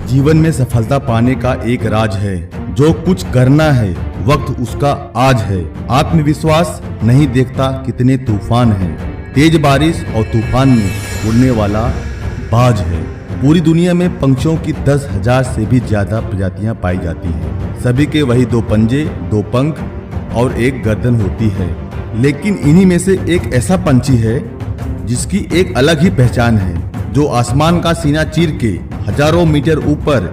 जीवन में सफलता पाने का एक राज है। जो कुछ करना है वक्त उसका आज है। आत्मविश्वास नहीं देखता कितने तूफान हैं। तेज बारिश और तूफान में उड़ने वाला बाज है। पूरी दुनिया में पंछियों की 10,000 से भी ज्यादा प्रजातियां पाई जाती हैं। सभी के वही 2 पंजे, 2 पंख और 1 गर्दन होती है। लेकिन इन्हीं में से एक ऐसा पंछी है जिसकी एक अलग ही पहचान है, जो आसमान का सीना चीर के हजारों मीटर ऊपर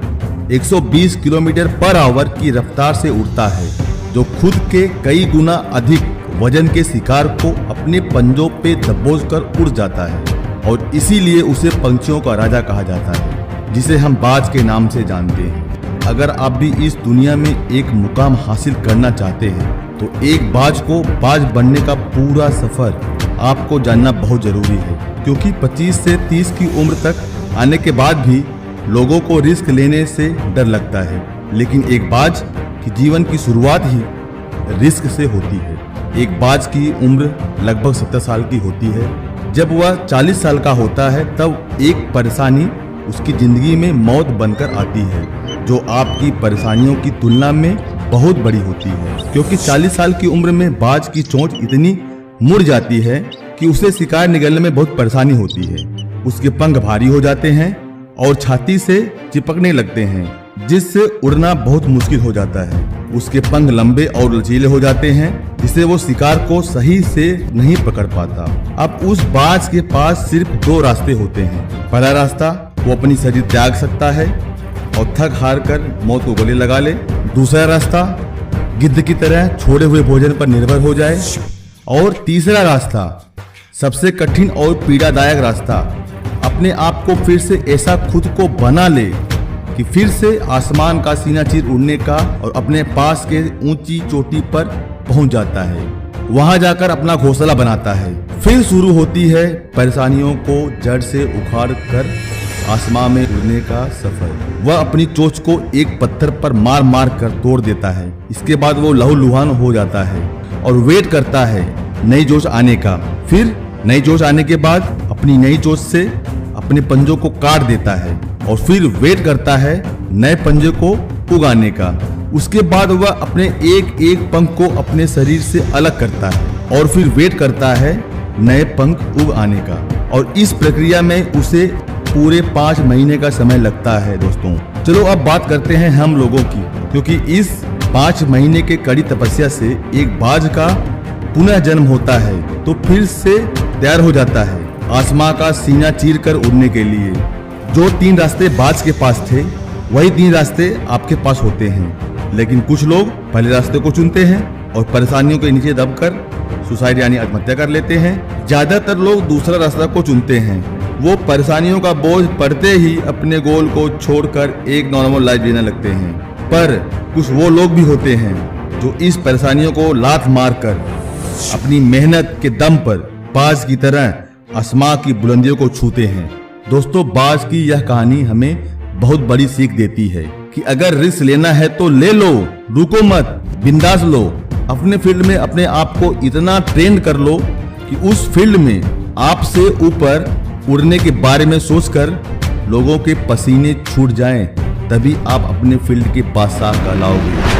120 किलोमीटर पर आवर की रफ्तार से उड़ता है, जो खुद के कई गुना अधिक वजन के शिकार को अपने पंजों पे दबोच कर उड़ जाता है और इसीलिए उसे पंछियों का राजा कहा जाता है, जिसे हम बाज के नाम से जानते हैं। अगर आप भी इस दुनिया में एक मुकाम हासिल करना चाहते हैं तो एक बाज को बाज बनने का पूरा सफर आपको जानना बहुत जरूरी है, क्योंकि 25 से 30 की उम्र तक आने के बाद भी लोगों को रिस्क लेने से डर लगता है, लेकिन एक बाज की जीवन की शुरुआत ही रिस्क से होती है। एक बाज की उम्र लगभग 70 साल की होती है। जब वह 40 साल का होता है तब एक परेशानी उसकी जिंदगी में मौत बनकर आती है, जो आपकी परेशानियों की तुलना में बहुत बड़ी होती है, क्योंकि 40 साल की उम्र में बाज की चोंच इतनी मुड़ जाती है कि उसे शिकार निगलने में बहुत परेशानी होती है। उसके पंख भारी हो जाते हैं और छाती से चिपकने लगते हैं, जिससे उड़ना बहुत मुश्किल हो जाता है। उसके पंख लंबे और लचीले हो जाते हैं, जिससे वो शिकार को सही से नहीं पकड़ पाता। अब उस बाज के पास सिर्फ 2 रास्ते होते हैं। पहला रास्ता, वो अपनी शरीर त्याग सकता है और थक हार कर मौत को गले लगा ले। दूसरा रास्ता, गिद्ध की तरह छोड़े हुए भोजन पर निर्भर हो जाए। और तीसरा रास्ता, सबसे कठिन और पीड़ादायक रास्ता, अपने आप को फिर से ऐसा खुद को बना ले कि फिर से आसमान का सीना चीर उड़ने का और अपने पास के ऊंची चोटी पर पहुंच जाता है। वहां जाकर अपना घोंसला बनाता है। फिर शुरू होती है परेशानियों को जड़ से उखाड़ कर आसमान में उड़ने का सफर। वह अपनी चोंच को एक पत्थर पर मार मार कर तोड़ देता है। इसके बाद वो लहूलुहान हो जाता है और वेट करता है नई जोश आने का। फिर नई जोश आने के बाद अपनी नई चोंच से अपने पंजों को काट देता है और फिर वेट करता है नए पंजे को उगाने का। उसके बाद वह अपने एक एक पंख को अपने शरीर से अलग करता है और फिर वेट करता है नए पंख उग आने का। और इस प्रक्रिया में उसे पूरे 5 महीने का समय लगता है। दोस्तों, चलो अब बात करते हैं हम लोगों की, क्योंकि इस 5 महीने के कड़ी तपस्या से एक बाज का पुनः जन्म होता है, तो फिर से तैयार हो जाता है आसमां का सीना चीर कर उड़ने के लिए। जो 3 रास्ते बाज के पास थे, वही 3 रास्ते आपके पास होते हैं। लेकिन कुछ लोग पहले रास्ते को चुनते हैं और परेशानियों के नीचे दबकर सुसाइड यानी आत्महत्या कर लेते हैं। ज्यादातर लोग दूसरा रास्ता को चुनते हैं। वो परेशानियों का बोझ पड़ते ही अपने गोल को छोड़कर एक नॉर्मल लाइफ जीने लगते हैं। पर कुछ वो लोग भी होते हैं जो इस परेशानियों को लात मारकर अपनी मेहनत के दम पर बाज की तरह आसमां की बुलंदियों को छूते हैं। दोस्तों, बाज की यह कहानी हमें बहुत बड़ी सीख देती है कि अगर रिस्क लेना है तो ले लो, रुको मत, बिंदास लो। अपने फील्ड में अपने आप को इतना ट्रेन कर लो कि उस फील्ड में आपसे ऊपर उड़ने के बारे में सोचकर लोगों के पसीने छूट जाएं, तभी आप अपने फील्ड के बादशाह कहलाओगे।